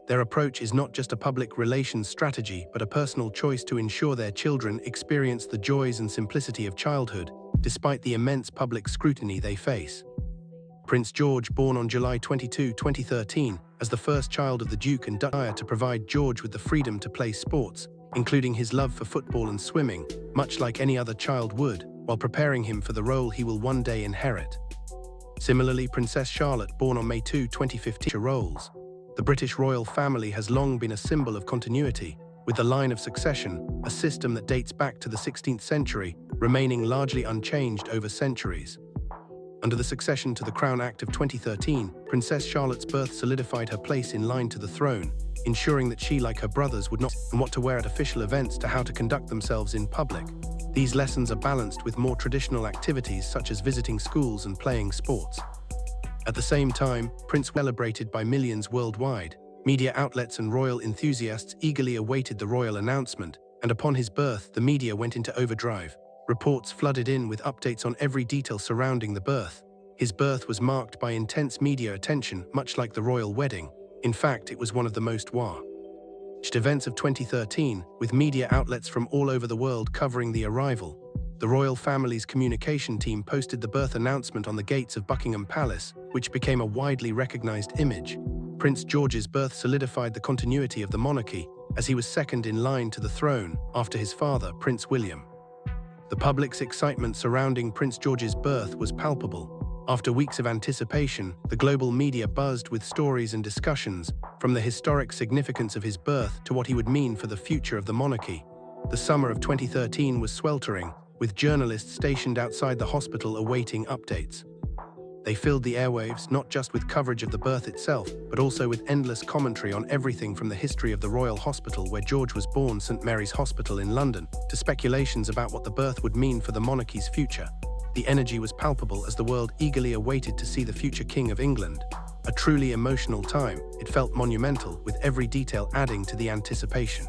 Their approach is not just a public relations strategy, but a personal choice to ensure their children experience the joys and simplicity of childhood, despite the immense public scrutiny they face. Prince George, born on July 22, 2013, as the first child of the Duke and Duchess, to provide George with the freedom to play sports, including his love for football and swimming, much like any other child would, while preparing him for the role he will one day inherit. Similarly, Princess Charlotte, born on May 2, 2015, roles. The British royal family has long been a symbol of continuity, with the line of succession, a system that dates back to the 16th century, remaining largely unchanged over centuries. Under the Succession to the Crown Act of 2013, Princess Charlotte's birth solidified her place in line to the throne, ensuring that she, like her brothers, would not know what to wear at official events to how to conduct themselves in public. These lessons are balanced with more traditional activities such as visiting schools and playing sports. At the same time, Prince was celebrated by millions worldwide. Media outlets and royal enthusiasts eagerly awaited the royal announcement, and upon his birth, the media went into overdrive. Reports flooded in with updates on every detail surrounding the birth. His birth was marked by intense media attention, much like the royal wedding. In fact, it was one of the most watched events of 2013, with media outlets from all over the world covering the arrival. The royal family's communication team posted the birth announcement on the gates of Buckingham Palace, which became a widely recognized image. Prince George's birth solidified the continuity of the monarchy, as he was second in line to the throne, after his father, Prince William. The public's excitement surrounding Prince George's birth was palpable. After weeks of anticipation, the global media buzzed with stories and discussions, from the historic significance of his birth to what he would mean for the future of the monarchy. The summer of 2013 was sweltering, with journalists stationed outside the hospital awaiting updates. They filled the airwaves not just with coverage of the birth itself, but also with endless commentary on everything from the history of the Royal Hospital where George was born, St Mary's Hospital in London, to speculations about what the birth would mean for the monarchy's future. The energy was palpable as the world eagerly awaited to see the future King of England. A truly emotional time, it felt monumental, with every detail adding to the anticipation.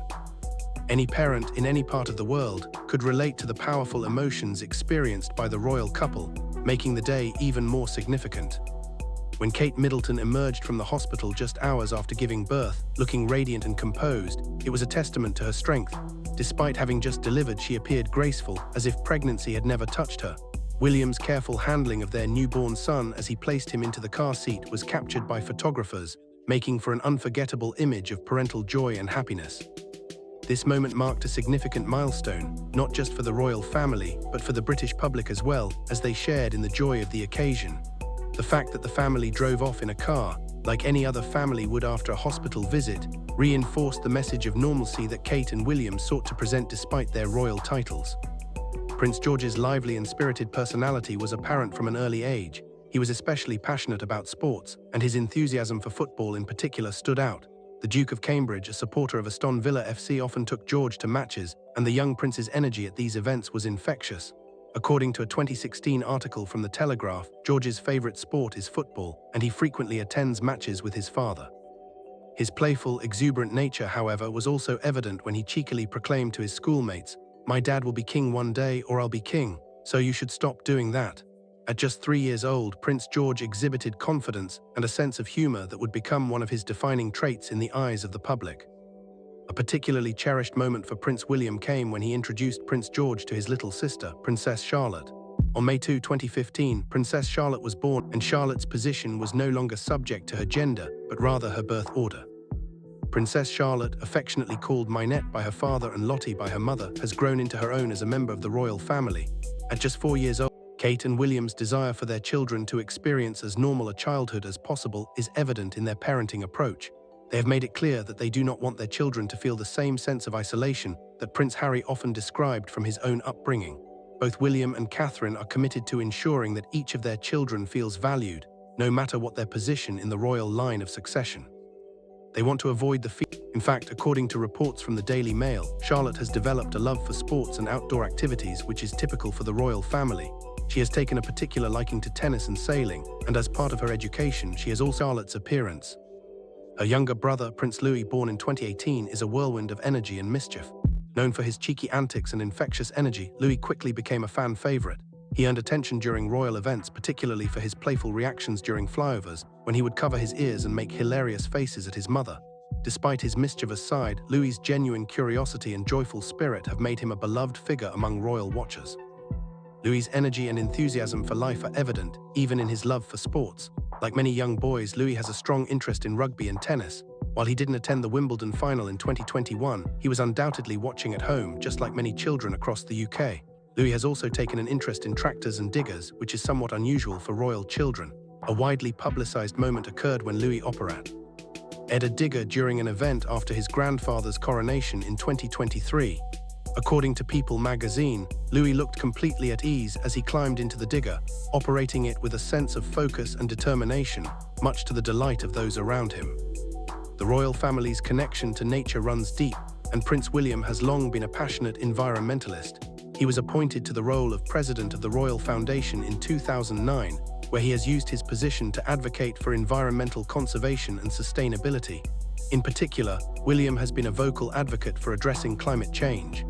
Any parent in any part of the world could relate to the powerful emotions experienced by the royal couple, making the day even more significant. When Kate Middleton emerged from the hospital just hours after giving birth, looking radiant and composed, it was a testament to her strength. Despite having just delivered, she appeared graceful, as if pregnancy had never touched her. William's careful handling of their newborn son as he placed him into the car seat was captured by photographers, making for an unforgettable image of parental joy and happiness. This moment marked a significant milestone, not just for the royal family, but for the British public as well, as they shared in the joy of the occasion. The fact that the family drove off in a car, like any other family would after a hospital visit, reinforced the message of normalcy that Kate and William sought to present despite their royal titles. Prince George's lively and spirited personality was apparent from an early age. He was especially passionate about sports, and his enthusiasm for football in particular stood out. The Duke of Cambridge, a supporter of Aston Villa FC, often took George to matches, and the young prince's energy at these events was infectious. According to a 2016 article from The Telegraph, George's favourite sport is football, and he frequently attends matches with his father. His playful, exuberant nature, however, was also evident when he cheekily proclaimed to his schoolmates, "My dad will be king one day, or I'll be king, so you should stop doing that." At just 3 years old, Prince George exhibited confidence and a sense of humor that would become one of his defining traits in the eyes of the public. A particularly cherished moment for Prince William came when he introduced Prince George to his little sister, Princess Charlotte. On May 2, 2015, Princess Charlotte was born, and Charlotte's position was no longer subject to her gender, but rather her birth order. Princess Charlotte, affectionately called Minette by her father and Lottie by her mother, has grown into her own as a member of the royal family. At just 4 years old, Kate and William's desire for their children to experience as normal a childhood as possible is evident in their parenting approach. They have made it clear that they do not want their children to feel the same sense of isolation that Prince Harry often described from his own upbringing. Both William and Catherine are committed to ensuring that each of their children feels valued, no matter what their position in the royal line of succession. They want to avoid the fear. In fact, according to reports from the Daily Mail, Charlotte has developed a love for sports and outdoor activities which is typical for the royal family. She has taken a particular liking to tennis and sailing, and as part of her education, she has also Charlotte's appearance. Her younger brother, Prince Louis, born in 2018, is a whirlwind of energy and mischief. Known for his cheeky antics and infectious energy, Louis quickly became a fan favorite. He earned attention during royal events, particularly for his playful reactions during flyovers, when he would cover his ears and make hilarious faces at his mother. Despite his mischievous side, Louis's genuine curiosity and joyful spirit have made him a beloved figure among royal watchers. Louis's energy and enthusiasm for life are evident, even in his love for sports. Like many young boys, Louis has a strong interest in rugby and tennis. While he didn't attend the Wimbledon final in 2021, he was undoubtedly watching at home, just like many children across the UK. Louis has also taken an interest in tractors and diggers, which is somewhat unusual for royal children. A widely publicized moment occurred when Louis Operat ed a digger during an event after his grandfather's coronation in 2023. According to People magazine, Louis looked completely at ease as he climbed into the digger, operating it with a sense of focus and determination, much to the delight of those around him. The royal family's connection to nature runs deep, and Prince William has long been a passionate environmentalist. He was appointed to the role of President of the Royal Foundation in 2009, where he has used his position to advocate for environmental conservation and sustainability. In particular, William has been a vocal advocate for addressing climate change.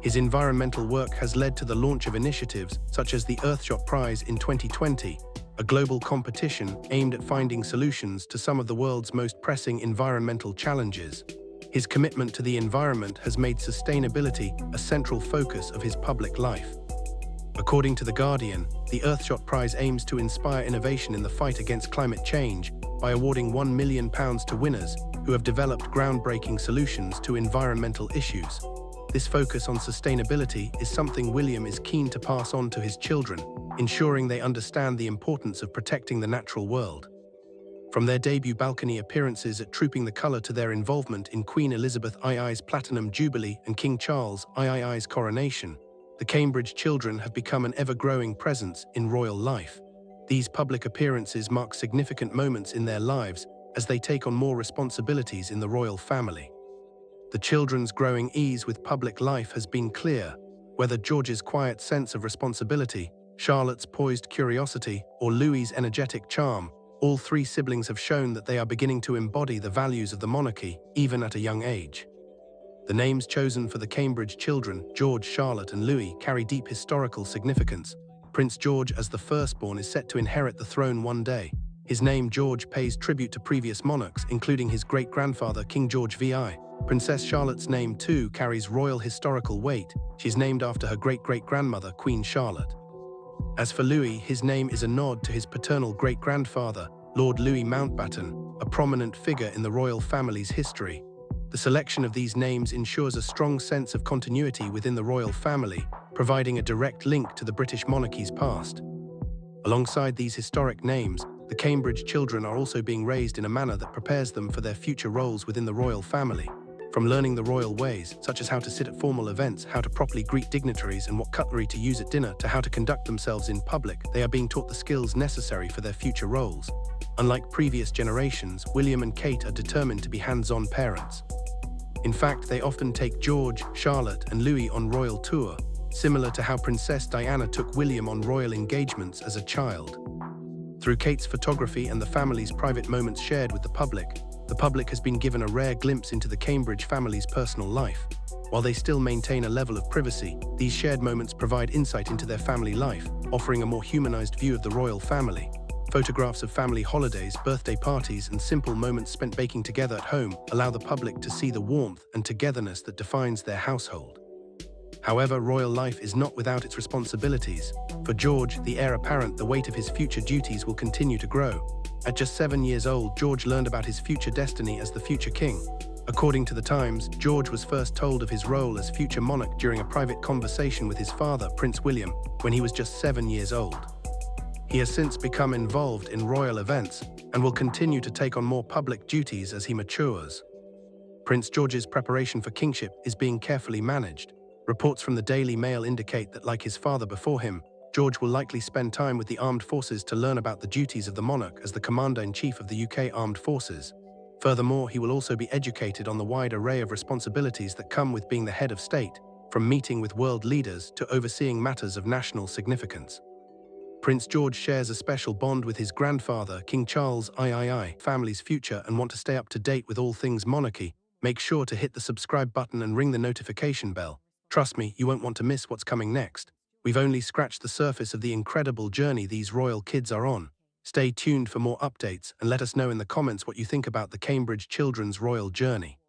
His environmental work has led to the launch of initiatives such as the Earthshot Prize in 2020, a global competition aimed at finding solutions to some of the world's most pressing environmental challenges. His commitment to the environment has made sustainability a central focus of his public life. According to The Guardian, the Earthshot Prize aims to inspire innovation in the fight against climate change by awarding £1 million to winners who have developed groundbreaking solutions to environmental issues. This focus on sustainability is something William is keen to pass on to his children, ensuring they understand the importance of protecting the natural world. From their debut balcony appearances at Trooping the Colour to their involvement in Queen Elizabeth II's Platinum Jubilee and King Charles II's coronation, the Cambridge children have become an ever-growing presence in royal life. These public appearances mark significant moments in their lives as they take on more responsibilities in the royal family. The children's growing ease with public life has been clear. Whether George's quiet sense of responsibility, Charlotte's poised curiosity, or Louis's energetic charm, all three siblings have shown that they are beginning to embody the values of the monarchy, even at a young age. The names chosen for the Cambridge children, George, Charlotte, and Louis, carry deep historical significance. Prince George, as the firstborn, is set to inherit the throne one day. His name, George, pays tribute to previous monarchs, including his great-grandfather, King George VI. Princess Charlotte's name, too, carries royal historical weight. She's named after her great-great-grandmother, Queen Charlotte. As for Louis, his name is a nod to his paternal great-grandfather, Lord Louis Mountbatten, a prominent figure in the royal family's history. The selection of these names ensures a strong sense of continuity within the royal family, providing a direct link to the British monarchy's past. Alongside these historic names, the Cambridge children are also being raised in a manner that prepares them for their future roles within the royal family. From learning the royal ways, such as how to sit at formal events, how to properly greet dignitaries, and what cutlery to use at dinner, to how to conduct themselves in public, they are being taught the skills necessary for their future roles. Unlike previous generations, William and Kate are determined to be hands-on parents. In fact, they often take George, Charlotte, and Louis on royal tour, similar to how Princess Diana took William on royal engagements as a child. Through Kate's photography and the family's private moments shared with the public has been given a rare glimpse into the Cambridge family's personal life. While they still maintain a level of privacy, these shared moments provide insight into their family life, offering a more humanized view of the royal family. Photographs of family holidays, birthday parties, and simple moments spent baking together at home allow the public to see the warmth and togetherness that defines their household. However, royal life is not without its responsibilities. For George, the heir apparent, the weight of his future duties will continue to grow. At just 7 years old, George learned about his future destiny as the future king. According to The Times, George was first told of his role as future monarch during a private conversation with his father, Prince William, when he was just 7 years old. He has since become involved in royal events and will continue to take on more public duties as he matures. Prince George's preparation for kingship is being carefully managed. Reports from the Daily Mail indicate that, like his father before him, George will likely spend time with the armed forces to learn about the duties of the monarch as the Commander-in-Chief of the UK Armed Forces. Furthermore, he will also be educated on the wide array of responsibilities that come with being the head of state, from meeting with world leaders to overseeing matters of national significance. Prince George shares a special bond with his grandfather, King Charles III. Family's future and want to stay up to date with all things monarchy? Make sure to hit the subscribe button and ring the notification bell. Trust me, you won't want to miss what's coming next. We've only scratched the surface of the incredible journey these royal kids are on. Stay tuned for more updates and let us know in the comments what you think about the Cambridge Children's Royal Journey.